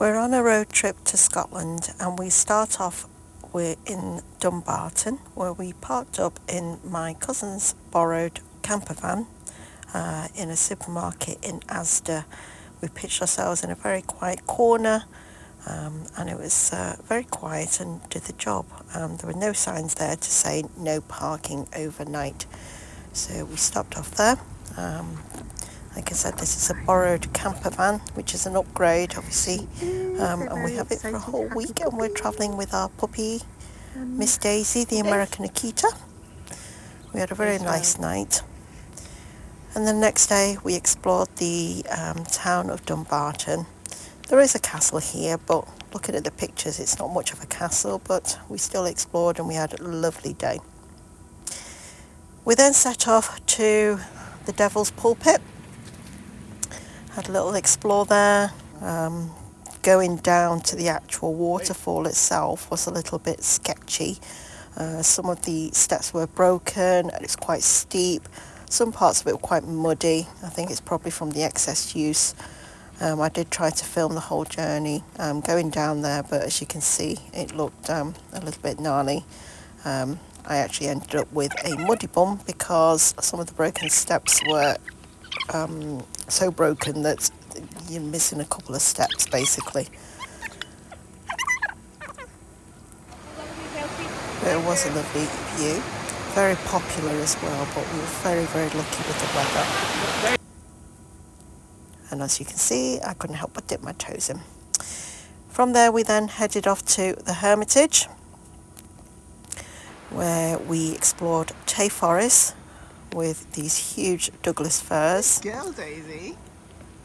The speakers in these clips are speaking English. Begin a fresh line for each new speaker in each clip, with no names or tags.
We're on a road trip to Scotland and we start off in Dumbarton, where we parked up in my cousin's borrowed campervan in a supermarket in Asda. We pitched ourselves in a very quiet corner and it was very quiet and did the job. There were no signs there to say no parking overnight. So we stopped off there. Like I said, this is a borrowed campervan, which is an upgrade, obviously, and we have it for a whole week, and we're travelling with our puppy, Miss Daisy, the American Akita. We had a very nice night. And the next day, we explored the town of Dumbarton. There is a castle here, but looking at the pictures, it's not much of a castle, but we still explored and we had a lovely day. We then set off to the Devil's Pulpit. Had a little explore there. Going down to the actual waterfall itself was a little bit sketchy. Some of the steps were broken and it's quite steep. Some parts of it were quite muddy. I think it's probably from the excess use. I did try to film the whole journey going down there, but as you can see, it looked a little bit gnarly. I actually ended up with a muddy bum because some of the broken steps were so broken that you're missing a couple of steps basically. But it was a lovely view, very popular as well, but we were very, very lucky with the weather. And as you can see, I couldn't help but dip my toes in. From there we then headed off to the Hermitage, where we explored Tay Forest with these huge Douglas firs.
Girl, Daisy.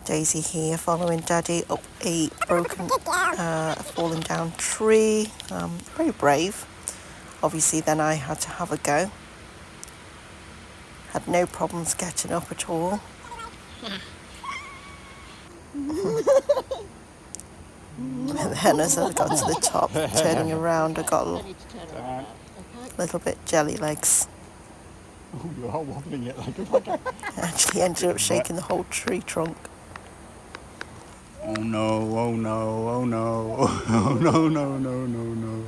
Daisy here following Daddy up a broken, fallen down tree. Very brave. Obviously then I had to have a go. Had no problems getting up at all. And then as I got to the top, turning around, I got a little bit jelly legs.
Oh, you are wobbling it like a rocket.
Actually ended up shaking the whole tree trunk.
Oh no, oh no, oh no, oh no, no, no, no, no.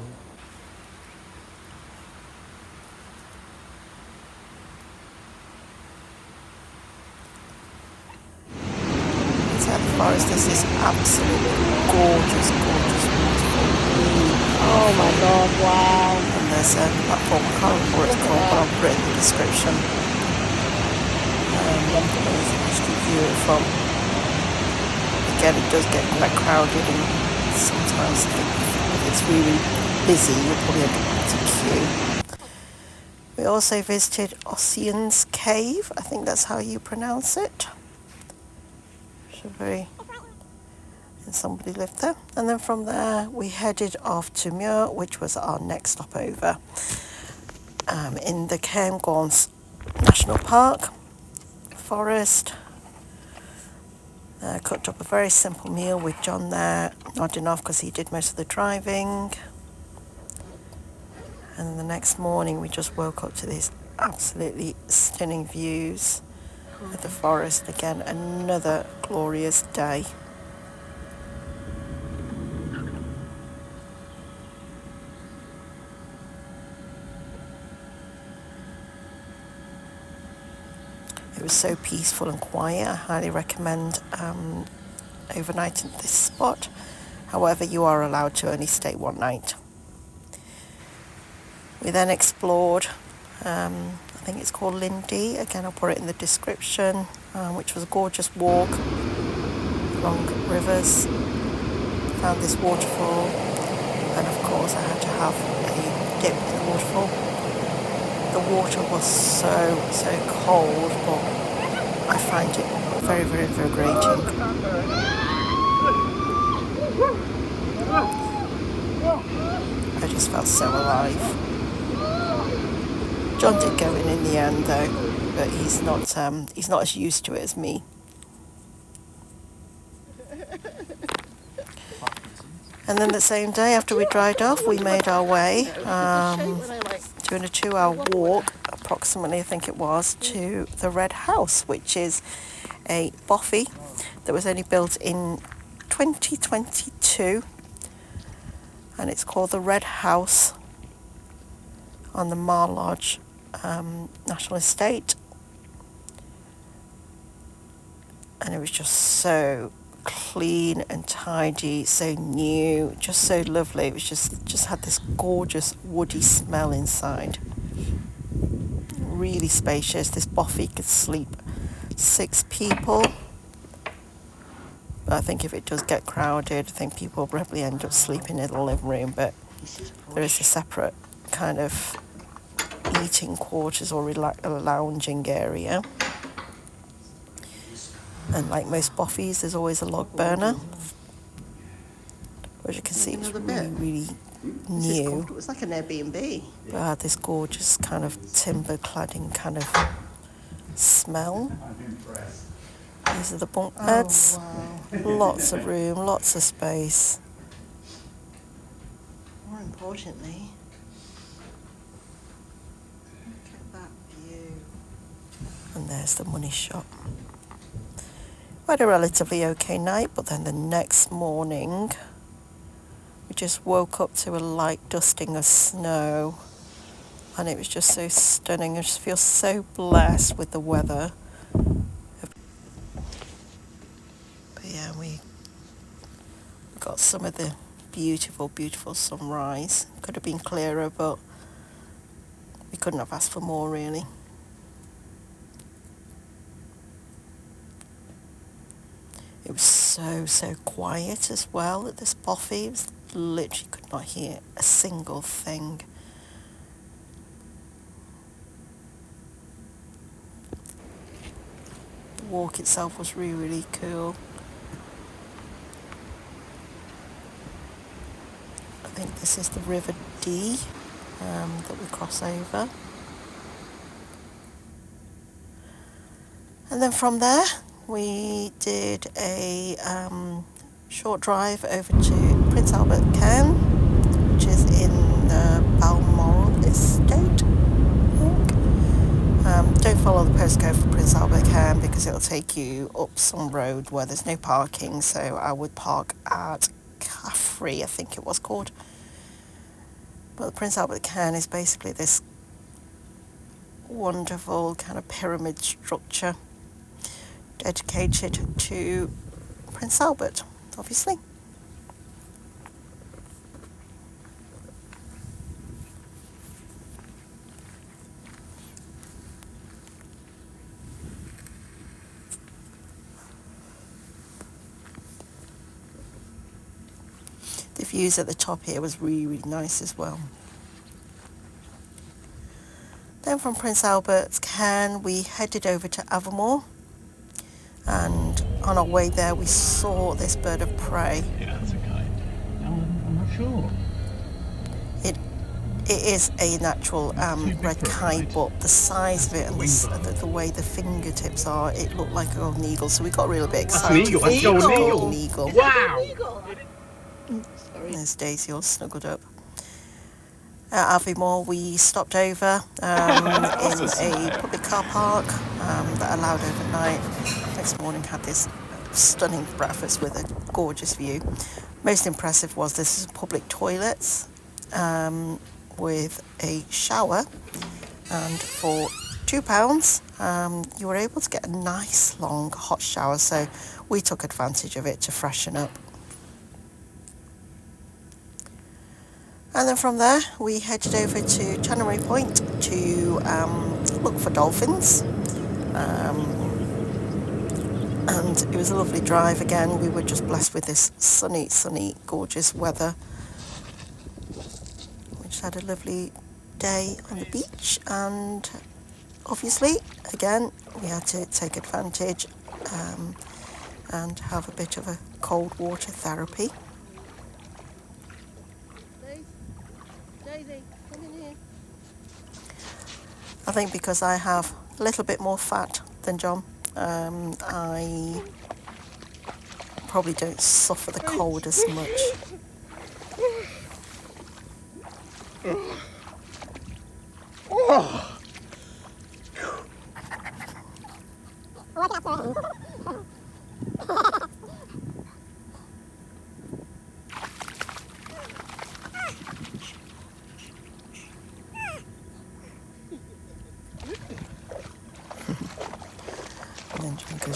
Inside the forest, this is absolutely gorgeous, gorgeous waterfall.
Oh my god, wow.
And there's a platform, I can't remember what it's called, but I'll put it in the description. You can actually view it from. Again, it does get quite crowded, and sometimes if it's really busy, you'll probably end up having to queue. We also visited Ossian's cave, I think that's how you pronounce it. And somebody lived there. And then from there, we headed off to Muir, which was our next stopover in the Cairngorms National Park, forest. Cooked up a very simple meal with John there, nodding off because he did most of the driving. And the next morning we just woke up to these absolutely stunning views of the forest. Again, another glorious day. It was so peaceful and quiet. I highly recommend overnighting at this spot. However, you are allowed to only stay one night. We then explored, I think it's called Lindy. Again, I'll put it in the description, which was a gorgeous walk along rivers. Found this waterfall, and of course I had to have a dip in the waterfall. The water was so cold, but I find it very, very invigorating. I just felt so alive. John did go in the end though, but he's not as used to it as me. And then the same day after we dried off, we made our way doing a 2-hour walk, approximately I think it was, to the Red House, which is a bothy that was only built in 2022, and it's called the Red House on the Mar Lodge National Estate. And it was just so clean and tidy, so new, just so lovely. It was just had this gorgeous woody smell inside. Really spacious. This bothy could sleep 6 people. But I think if it does get crowded, I think people will probably end up sleeping in the living room. But there is a separate kind of eating quarters or lounging area. And like most bothies, there's always a log burner. As you can see, it's really new.
It was like an Airbnb.
But it had this gorgeous kind of timber cladding kind of smell. These are the bunk beds.
Wow.
Lots of room, lots of space.
More importantly, look at that view.
And there's the money shop. We had a relatively okay night, but then the next morning we just woke up to a light dusting of snow, and it was just so stunning. I just feel so blessed with the weather. But yeah, we got some of the beautiful, beautiful sunrise. Could have been clearer, but we couldn't have asked for more, really. It was so quiet as well at this bothy. It was literally could not hear a single thing. The walk itself was really, really cool. I think this is the River Dee that we cross over. And then from there, we did a short drive over to Prince Albert Cairn, which is in the Balmoral Estate, I think. Don't follow the postcode for Prince Albert Cairn because it'll take you up some road where there's no parking, so I would park at Caffrey, I think it was called. But Prince Albert Cairn is basically this wonderful kind of pyramid structure dedicated to Prince Albert, obviously. The views at the top here was really, really nice as well. Then from Prince Albert's Cairn, we headed over to Aviemore. And on our way there, we saw this bird of prey.
Yeah, that's a kite. No, I'm not sure.
It is a natural red kite, but the size of it and the way the fingertips are, it looked like a golden eagle. So we got really bit excited.
That's an eagle. That's a golden
eagle.
Wow.
There's Daisy all snuggled up. At Aviemore, we stopped over in a public car park that allowed overnight. Next morning had this stunning breakfast with a gorgeous view. Most impressive was this is public toilets with a shower, and for £2 you were able to get a nice long hot shower, so we took advantage of it to freshen up. And then from there we headed over to Chanonry Point to look for dolphins. And it was a lovely drive again. We were just blessed with this sunny, gorgeous weather. We just had a lovely day on the beach, and obviously, again, we had to take advantage and have a bit of a cold water therapy.
Daisy, come in here.
I think because I have a little bit more fat than John, I probably don't suffer the cold as much.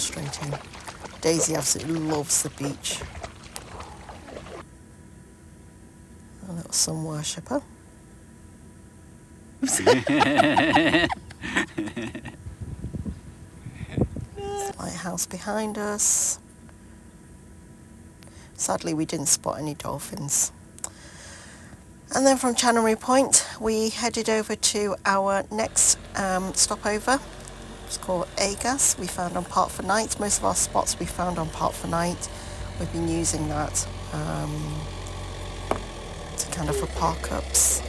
straight in. Daisy absolutely loves the beach. A little sun worshipper. Lighthouse behind us. Sadly, we didn't spot any dolphins. And then from Chanonry Point, we headed over to our next stopover. It's called Aigas. We found on Park for Night. Most of our spots we found on Park for Night. We've been using that to kind of for park ups.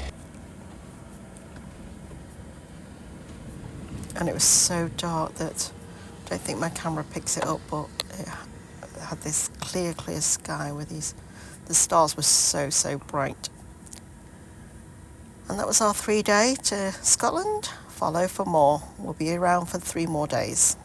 And it was so dark that I don't think my camera picks it up, but it had this clear sky with the stars were so bright. And that was our 3 day to Scotland. Follow for more. We'll be around for 3 more days.